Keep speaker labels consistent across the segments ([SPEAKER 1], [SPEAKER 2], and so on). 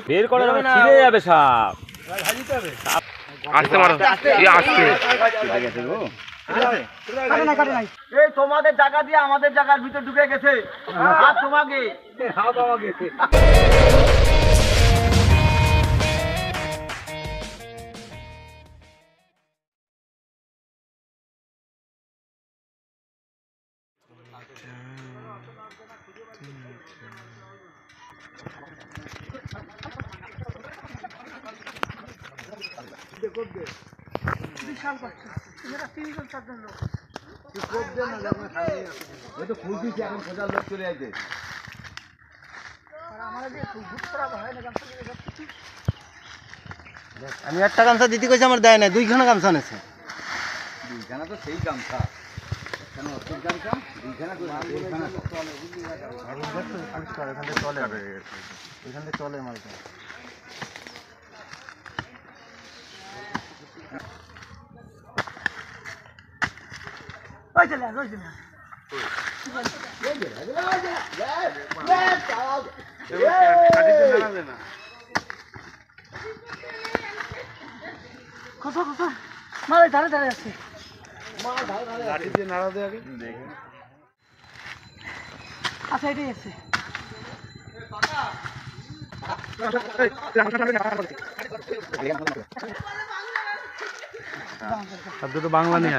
[SPEAKER 1] বের করে ছিঁড়ে যাবে সাপ। আসতে মারো,
[SPEAKER 2] তোমাদের জায়গা দিয়ে আমাদের জায়গার ভিতর ঢুকে গেছে। তোমাকে বিশাল বাচ্চা, এরা 3-4 লোক। এখন খোঁজার লোক চলে আসবে।
[SPEAKER 3] আমি একটা গামছা দিতে কইছি, আমার দেয় না, 2খানা গামছা নেছে।
[SPEAKER 2] 2খানা তো সেই গামছা,
[SPEAKER 3] চলে মালটা।
[SPEAKER 2] মাল ধারে ধারে আছে। আচ্ছা, এটাই আছে।
[SPEAKER 1] শব্দ তো বাংলা নেই।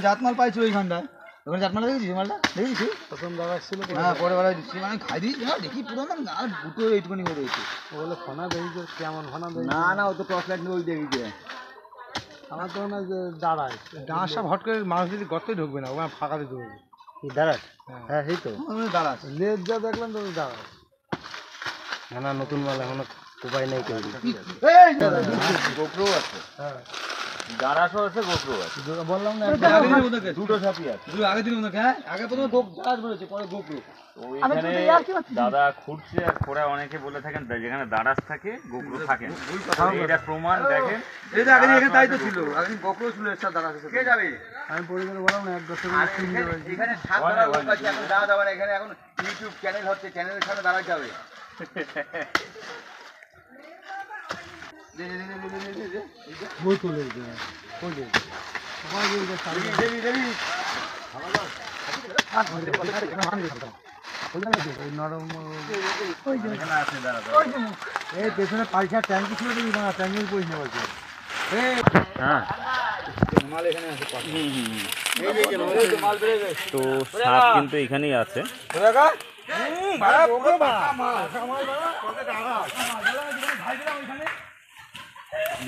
[SPEAKER 2] জাতমাল পাইছি ওইখানটায়, ওখানে জাতমাল দেখেছিস? মালটা দেখেছিস? প্রথম দাঁড়া ছিল, হ্যাঁ পরে বেলা দিচ্ছি, মানে খাই দিই দেখি পুরো না দুটো এইটুকুনি করে রয়েছে।
[SPEAKER 1] বলে ফোনা দেখি কেমন ফোনা দেখি।
[SPEAKER 2] না না, ও তো টর্চ লাইট নিয়ে ওই দেখি।
[SPEAKER 1] আমার তো মনে হয় যে দাঁড়ায়, ডাঁশ সব হট করে মানুষ যদি গর্তে ঢুকবে না, ওখানে ফাঁকাতে ঢুকবে।
[SPEAKER 3] দাঁড়াস? হ্যাঁ, এই তো
[SPEAKER 2] দাঁড়াস।
[SPEAKER 1] লেজ যা দেখলাম তো দাঁড়ায়।
[SPEAKER 3] না, নতুন মাল এখনো উপায় নেই কেউ।
[SPEAKER 2] গোপ্রো আছে,
[SPEAKER 1] হ্যাঁ,
[SPEAKER 2] দাঁড়াসও আছে, গোপ্রো আছে।
[SPEAKER 1] বললাম না,
[SPEAKER 2] দুটো সাপি আছে। আগের দিন আগে প্রথমে দাঁড়াস বলেছে, পরে গোপ্রো।
[SPEAKER 4] ওইখানে দাদা খুঁড়ছে, আর খোঁড়া অনেকে বলে থাকেন যেখানে দাঁড়াস থাকে গোপ্রো থাকে। এটা প্রমাণ দেখেন,
[SPEAKER 2] এই যে আগে এখানে তাই তো ছিল, আগে গোপ্রো ছিল, এর সাথে দাঁড়াস আছে। কে যাবে?
[SPEAKER 1] আমি পরিবারে বললাম না, 1-10
[SPEAKER 2] এখানে সাপ ধরার লোক আছে, এখন দাঁড়া যাবে না। এখানে এখন ইউটিউব চ্যানেল হচ্ছে, চ্যানেলের সামনে দাঁড়াতে যাবে।
[SPEAKER 1] বই তুলে এই পেছনে পাইসার ট্যাঙ্কি ছিল, ট্যাঙ্কির পয়সা বলছে।
[SPEAKER 4] তো সাপ কিন্তু এখানেই আছে।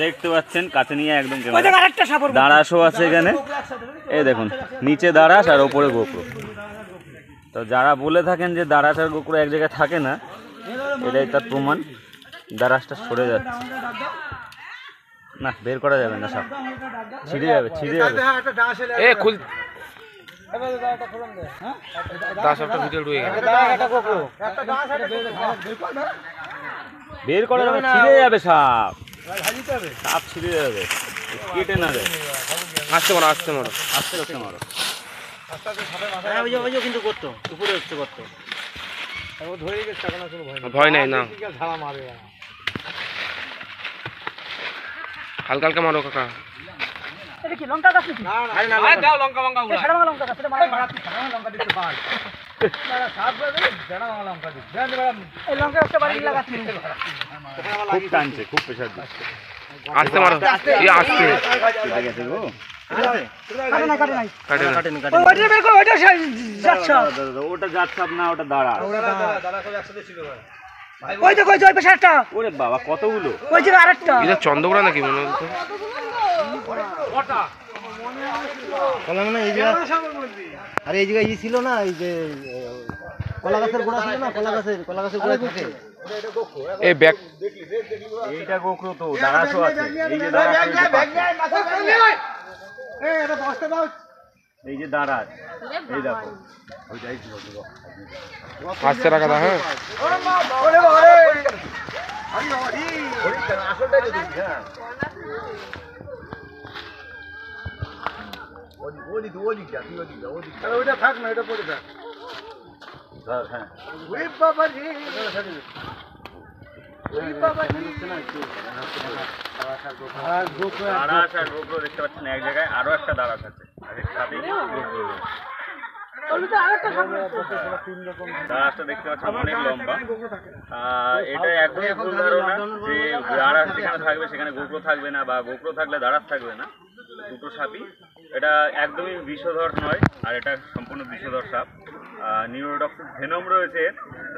[SPEAKER 4] দেখতে পাচ্ছেন কাছে নিয়ে একদম দাঁড়াসও আছে এখানে। এই দেখুন, নিচে দাঁড়াস আর ওপরে গোপ্রো। তো যারা বলে থাকেন যে দাঁড়াস আর গোপ্রো এক জায়গায় থাকে না, এটাই তার প্রমাণ। দাঁড়াসটা সরে যাচ্ছে না, বের করা যাবে না, সাপ ছিঁড়ে যাবে। বের করে ছিঁড়ে যাবে সাপ, সাপ ছিঁড়ে যাবে, কেটে না যায়। আস্তে মারো, আস্তে মারো, আস্তে আস্তে মারো।
[SPEAKER 3] কিন্তু করতো উপরে হচ্ছে করতো,
[SPEAKER 1] ধরে গেছে,
[SPEAKER 4] ভয় নাই না,
[SPEAKER 1] ঝাড়া মারে।
[SPEAKER 4] হালকা হালকা মারো কাকা।
[SPEAKER 2] এটা কি লঙ্কা গাছ নাকি?
[SPEAKER 1] না না, দাও লঙ্কা লঙ্কা উড়া।
[SPEAKER 2] সাদা লঙ্কা গাছ, এটা মারা
[SPEAKER 1] লঙ্কা দিতে পার। না সাপ করে জানা লঙ্কা দিতে।
[SPEAKER 2] এই লঙ্কা একটা বাড়ি লাগাচ্ছি।
[SPEAKER 4] খুব টানছে, খুব প্রেসার দিচ্ছে। আস্তে মারো, এই আস্তে কেটে গেছে গো। ওটা জাত সাপ না, ওটা দাঁড়া। ওরে বাবা, কতগুলো! এটা চন্দ্রকোনা নাকি মনে হচ্ছে?
[SPEAKER 3] আরে এই জায়গায় ছিল না, এই যে কলা গাছের গোড়া ছিল না, কলা গাছের গোড়ায় থাকে। এই ব্যাগ
[SPEAKER 4] এইটা গোখরো তো দাঁড়াশো আছে, এই যে দাঁড়াশো, এই যে দাঁড়াশ, এই দেখো
[SPEAKER 3] আসতে রাখা দা। হ্যাঁ
[SPEAKER 1] ওইটা থাক না, এটা পড়ে থাক।
[SPEAKER 4] ধর, হ্যাঁ দাঁড়াশ আর গোখরো দেখতে পাচ্ছেন এক জায়গায়, আরো একটা দাঁড়াশ আছে, আর এর সাথেই গোখরো রয়েছে। দাঁড়াশটা দেখতে পাচ্ছেন অনেক লম্বা। এটা একদমই ভুল ধারণা যে দাঁড়াশ যেখানে থাকবে সেখানে গোখরো থাকবে না, বা গোখরো থাকলে দাঁড়াশ থাকবে না। দুটো সাপই, এটা একদমই বিষধর নয়, আর এটা সম্পূর্ণ বিষধর সাপ। নিউরোটক্সিক ভেনম রয়েছে,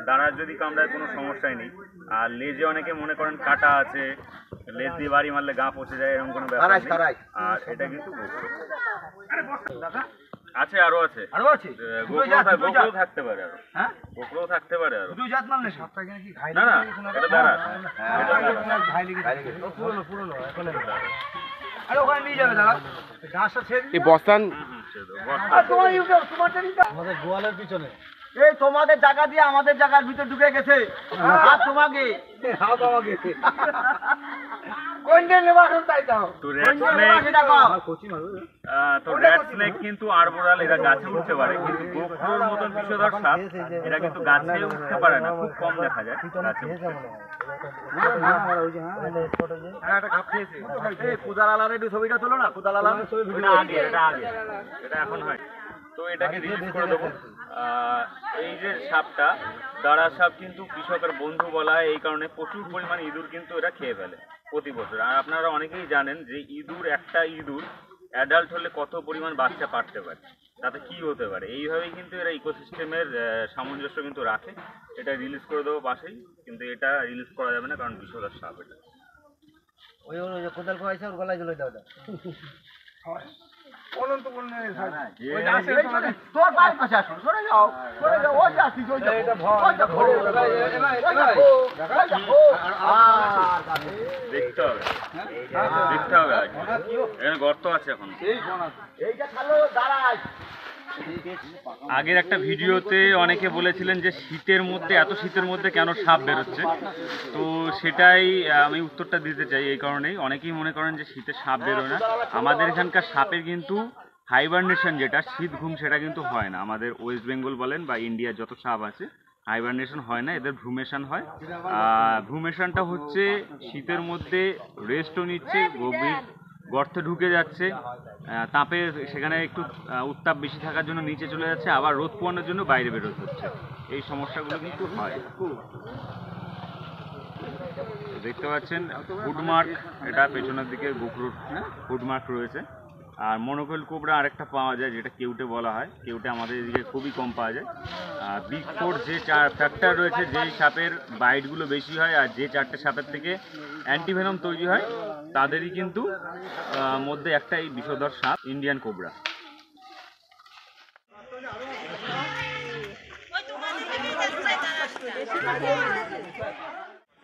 [SPEAKER 4] দাঁড়াশ যদি কামড়ায় কোনো সমস্যাই নেই। আর লেজে অনেকে মনে করেন কাটা আছে, লেজ দিয়ে বাড়ি মারলে গা পচে যায়, এরকম কোনো ব্যাপার নেই। আর এটা কিন্তু গোখরো আছে, আরো আছে, গোখরো থাকতে পারে আরো, গোখরো থাকতে পারে আরো। না না, এটা দাঁড়াশ, এটা
[SPEAKER 3] এই বস্তান
[SPEAKER 1] আমাদের গোয়ালের পিছনে
[SPEAKER 2] এই তোমাদের জায়গা দিয়ে আমাদের জায়গার ভিতর ঢুকে গেছে, আর তোমাকে
[SPEAKER 4] তো রেড স্নেক কিন্তু আরবোরাল, এরা গাছে উঠতে পারে, কিন্তু গোখরোর মতন বিষধর সাপ এরা কিন্তু গাছে উঠতে পারে না, খুব কম দেখা যায় গাছে উঠতে।
[SPEAKER 2] ছবিটা তোলো না, কুদালালার
[SPEAKER 4] এটা আগে, এটা এখন হয়। তো এটাকে রিলিজ করে দেবো। এই যে সাপটা দাঁড়া সাপ কিন্তু কৃষকের বন্ধু বলা হয়, এই কারণে প্রচুর পরিমাণে ইঁদুর কিন্তু এরা খেয়ে ফেলে প্রতি বছর। আর আপনারা অনেকেই জানেন যে ইঁদুর, একটা ইঁদুর অ্যাডাল্ট হলে কত পরিমাণ বাচ্চা পারতে পারে, তাতে কি হতে পারে। এইভাবেই কিন্তু এরা ইকোসিস্টেমের সামঞ্জস্য কিন্তু রাখে। এটা রিলিজ করে দেবো পাশেই, কিন্তু এটা রিলিজ করা যাবে না কারণ বিষধর সাপ এটা।
[SPEAKER 2] ওই কোদাল কোয়াইছে ওর গলায় ঝুলে দাও। তোর পায়ের কাছে আসুন, সরে যাও, ওই যে আসিস, ওই
[SPEAKER 4] দেখতে হবে, দেখতে হবে। এখানে গর্ত আছে এখন।
[SPEAKER 2] এইটা খালো দাঁড়ায়।
[SPEAKER 4] আগের একটা ভিডিওতে অনেকে বলেছিলেন যে শীতের মধ্যে, এত শীতের মধ্যে কেন সাপ বেরোচ্ছে, তো সেটাই আমি উত্তরটা দিতে চাই। এই কারণেই অনেকেই মনে করেন যে শীতে সাপ বেরোয় না। আমাদের এখানকার সাপের কিন্তু হাইবারনেশন, যেটা শীত ঘুম, সেটা কিন্তু হয় না। আমাদের ওয়েস্ট বেঙ্গল বলেন বা ইন্ডিয়ার যত সাপ আছে, হাইবারনেশন হয় না, এদের ভ্রুমেশন হয়। ভ্রুমেশনটা হচ্ছে শীতের মধ্যে রেস্টও নিচ্ছে, গভীর গর্তে ঢুকে যাচ্ছে, তাপে সেখানে একটু উত্তাপ বেশি থাকার জন্য নিচে চলে যাচ্ছে, আবার রোদ পোয়ানোর জন্য বাইরে বেরোতে হচ্ছে। এই সমস্যাগুলো কিন্তু হয়। দেখতে পাচ্ছেন ফুডমার্ক, এটা পেছনের দিকে গোখরোর ফুডমার্ক রয়েছে। আর মনোকোয়েল কোবরা আরেকটা পাওয়া যায়, যেটা কেউটে বলা হয়। কেউটে আমাদের এদিকে খুবই কম পাওয়া যায়। বিগ ফোর যে ফ্যাক্টর রয়েছে, যেই সাপের বাইটগুলো বেশি হয় আর যে চারটে সাপের থেকে অ্যান্টিভেনম তৈরি হয়, তাদেরই কিন্তু মধ্যে একটা এই বিষধর সাপ ইন্ডিয়ান কোবরা।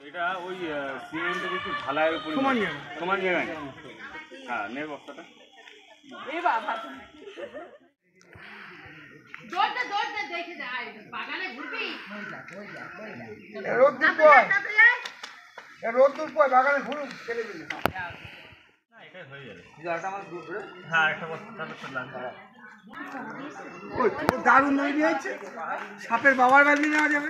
[SPEAKER 4] এটা ওই সিমেন্টের একটু ঢালাইয়ের উপর সমান জায়গায়। হ্যাঁ, নে বস্তাটা।
[SPEAKER 1] রোদ্দুর পয় বাগানে ঘুরুক, ছেলে দিলে দারুণ তৈরি হয়েছে। সাপের বাবার বাজি নেওয়া যাবে।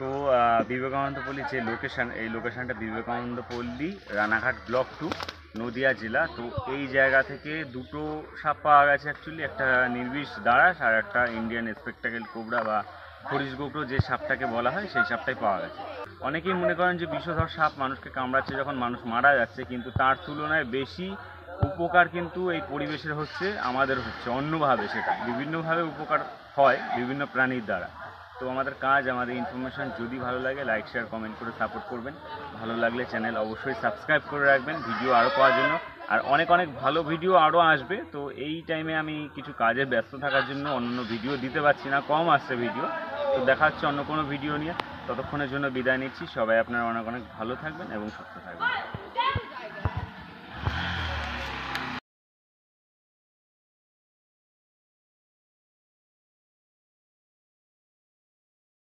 [SPEAKER 4] তো বিবেকানন্দ পল্লী যে লোকেশন, এই লোকেশনটা বিবেকানন্দ পল্লী, রানাঘাট ব্লক 2, নদিয়া জেলা। তো এই জায়গা থেকে দুটো সাপ পাওয়া গেছে অ্যাকচুয়ালি, একটা নির্বিষ দাঁড়াশ আর একটা ইন্ডিয়ান স্পেকটাকেল কোবরা বা খরিশ গোখরো যে সাপটাকে বলা হয়, সেই সাপটাই পাওয়া গেছে। অনেকেই মনে করেন যে বিষধর সাপ মানুষকে কামড়াচ্ছে যখন মানুষ মারা যাচ্ছে, কিন্তু তার তুলনায় বেশি উপকার কিন্তু এই পরিবেশের হচ্ছে, আমাদের হচ্ছে অন্যভাবে। সেটা বিভিন্নভাবে উপকার হয় বিভিন্ন প্রাণীর দ্বারা। তো আমাদের কাজ, আমাদের ইনফরমেশন যদি ভালো লাগে লাইক, শেয়ার, কমেন্ট করে সাপোর্ট করবেন। ভালো লাগলে চ্যানেল অবশ্যই সাবস্ক্রাইব করে রাখবেন ভিডিও আরও পাওয়ার জন্য। আর অনেক অনেক ভালো ভিডিও আরও আসবে। তো এই টাইমে আমি কিছু কাজে ব্যস্ত থাকার জন্য অন্য ভিডিও দিতে পারছি না, কম আসছে ভিডিও। তো দেখা হচ্ছে অন্য কোনো ভিডিও নিয়ে, ততক্ষণের জন্য বিদায় নিচ্ছি। সবাই আপনারা অনেক অনেক ভালো থাকবেন এবং সুস্থ থাকবেন।